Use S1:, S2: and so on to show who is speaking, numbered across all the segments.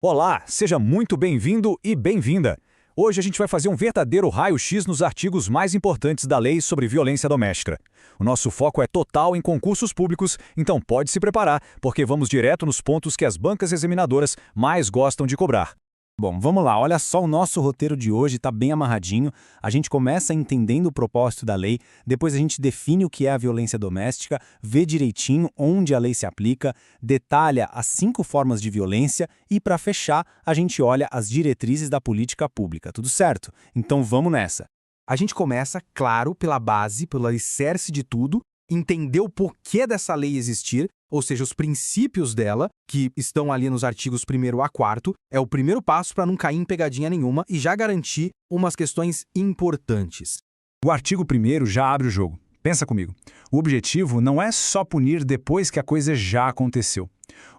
S1: Olá, seja muito bem-vindo e bem-vinda. Hoje a gente vai fazer um verdadeiro raio-x nos artigos mais importantes da lei sobre violência doméstica. O nosso foco é total em concursos públicos, então pode se preparar, porque vamos direto nos pontos que as bancas examinadoras mais gostam de cobrar.
S2: Bom, vamos lá, olha só, o nosso roteiro de hoje está bem amarradinho. A gente começa entendendo o propósito da lei, depois a gente define o que é a violência doméstica, vê direitinho onde a lei se aplica, detalha as 5 formas de violência e, para fechar, a gente olha as diretrizes da política pública, tudo certo? Então vamos nessa. A gente começa, claro, pela base, pelo alicerce de tudo, entender o porquê dessa lei existir, ou seja, os princípios dela, que estão ali nos artigos 1º a 4º, é o primeiro passo para não cair em pegadinha nenhuma e já garantir umas questões importantes.
S3: O artigo 1º já abre o jogo. Pensa comigo. O objetivo não é só punir depois que a coisa já aconteceu.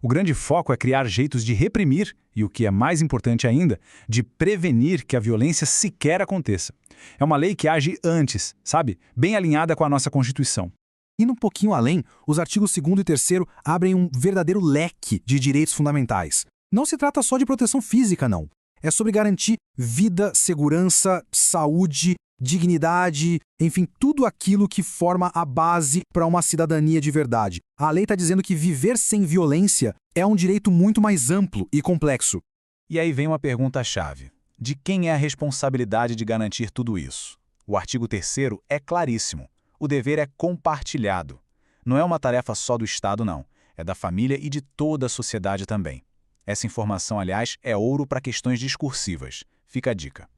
S3: O grande foco é criar jeitos de reprimir e, o que é mais importante ainda, de prevenir que a violência sequer aconteça. É uma lei que age antes, sabe? Bem alinhada com a nossa Constituição.
S2: Indo um pouquinho além, os artigos 2º e 3º abrem um verdadeiro leque de direitos fundamentais. Não se trata só de proteção física, não. É sobre garantir vida, segurança, saúde, dignidade, enfim, tudo aquilo que forma a base para uma cidadania de verdade. A lei está dizendo que viver sem violência é um direito muito mais amplo e complexo.
S3: E aí vem uma pergunta-chave. De quem é a responsabilidade de garantir tudo isso? O artigo 3º é claríssimo. O dever é compartilhado. Não é uma tarefa só do Estado, não. É da família e de toda a sociedade também. Essa informação, aliás, é ouro para questões discursivas. Fica a dica.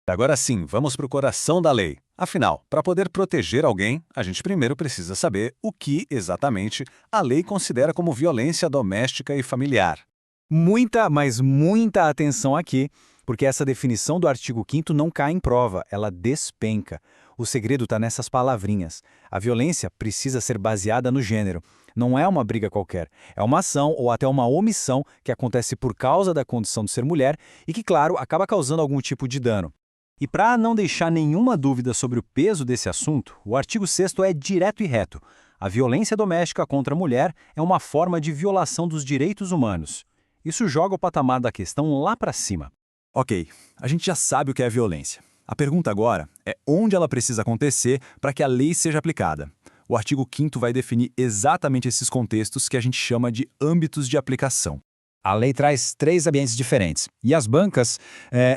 S4: Agora sim, vamos para o coração da lei. Afinal, para poder proteger alguém, a gente primeiro precisa saber o que, exatamente, a lei considera como violência doméstica e familiar.
S2: Muita, mas muita atenção aqui, porque essa definição do artigo 5º não cai em prova, ela despenca. O segredo está nessas palavrinhas. A violência precisa ser baseada no gênero. Não é uma briga qualquer. É uma ação ou até uma omissão que acontece por causa da condição de ser mulher e que, claro, acaba causando algum tipo de dano. E para não deixar nenhuma dúvida sobre o peso desse assunto, o artigo 6º é direto e reto. A violência doméstica contra a mulher é uma forma de violação dos direitos humanos. Isso joga o patamar da questão lá para cima.
S3: Ok, a gente já sabe o que é violência. A pergunta agora é onde ela precisa acontecer para que a lei seja aplicada. O artigo 5º vai definir exatamente esses contextos que a gente chama de âmbitos de aplicação.
S1: A lei traz 3 ambientes diferentes, e as bancas,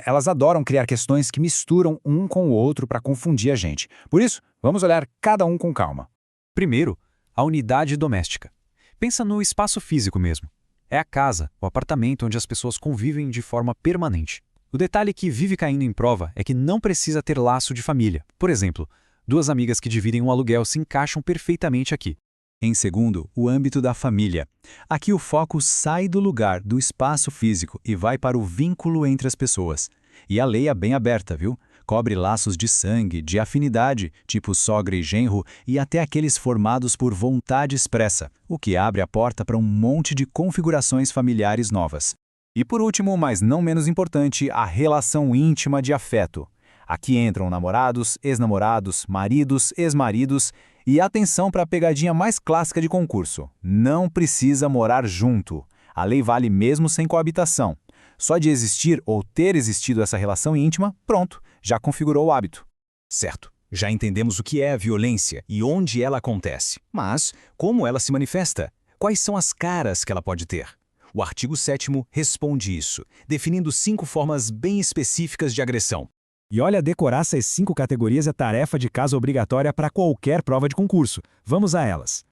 S1: elas adoram criar questões que misturam um com o outro para confundir a gente. Por isso, vamos olhar cada um com calma. Primeiro, a unidade doméstica. Pensa no espaço físico mesmo. É a casa, o apartamento onde as pessoas convivem de forma permanente. O detalhe que vive caindo em prova é que não precisa ter laço de família. Por exemplo, 2 amigas que dividem um aluguel se encaixam perfeitamente aqui.
S3: Em segundo, o âmbito da família. Aqui o foco sai do lugar, do espaço físico e vai para o vínculo entre as pessoas. E a lei é bem aberta, viu? Cobre laços de sangue, de afinidade, tipo sogra e genro, e até aqueles formados por vontade expressa, o que abre a porta para um monte de configurações familiares novas. E por último, mas não menos importante, a relação íntima de afeto. Aqui entram namorados, ex-namorados, maridos, ex-maridos e atenção para a pegadinha mais clássica de concurso. Não precisa morar junto. A lei vale mesmo sem coabitação. Só de existir ou ter existido essa relação íntima, pronto, já configurou o hábito.
S1: Certo, já entendemos o que é a violência e onde ela acontece. Mas como ela se manifesta? Quais são as caras que ela pode ter? O artigo 7º responde isso, definindo 5 formas bem específicas de agressão.
S3: E olha, decorar essas 5 categorias é tarefa de casa obrigatória para qualquer prova de concurso. Vamos a elas.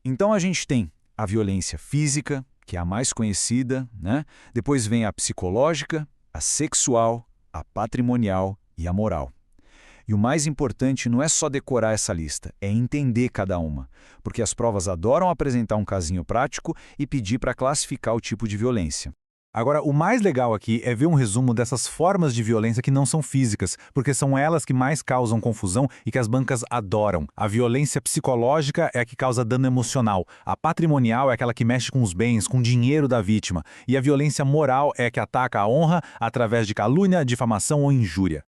S1: Então a gente tem a violência física, que é a mais conhecida, né? Depois vem a psicológica, a sexual, a patrimonial e a moral. E o mais importante não é só decorar essa lista, é entender cada uma, porque as provas adoram apresentar um casinho prático e pedir para classificar o tipo de violência.
S3: Agora, o mais legal aqui é ver um resumo dessas formas de violência que não são físicas, porque são elas que mais causam confusão e que as bancas adoram. A violência psicológica é a que causa dano emocional, a patrimonial é aquela que mexe com os bens, com o dinheiro da vítima, e a violência moral é a que ataca a honra através de calúnia, difamação ou injúria.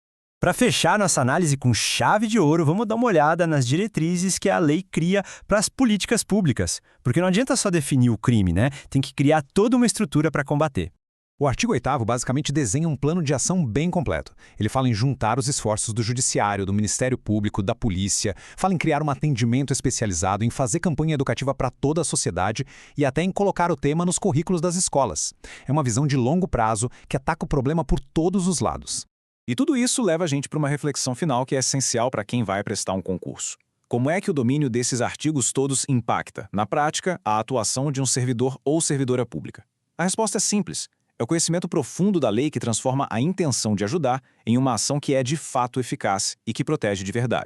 S2: Para fechar nossa análise com chave de ouro, vamos dar uma olhada nas diretrizes que a lei cria para as políticas públicas. Porque não adianta só definir o crime, né? Tem que criar toda uma estrutura para combater. O artigo 8º basicamente desenha um plano de ação bem completo. Ele fala em juntar os esforços do Judiciário, do Ministério Público, da Polícia, fala em criar um atendimento especializado, em fazer campanha educativa para toda a sociedade e até em colocar o tema nos currículos das escolas. É uma visão de longo prazo que ataca o problema por todos os lados.
S4: E tudo isso leva a gente para uma reflexão final que é essencial para quem vai prestar um concurso. Como é que o domínio desses artigos todos impacta, na prática, a atuação de um servidor ou servidora pública? A resposta é simples. É o conhecimento profundo da lei que transforma a intenção de ajudar em uma ação que é de fato eficaz e que protege de verdade.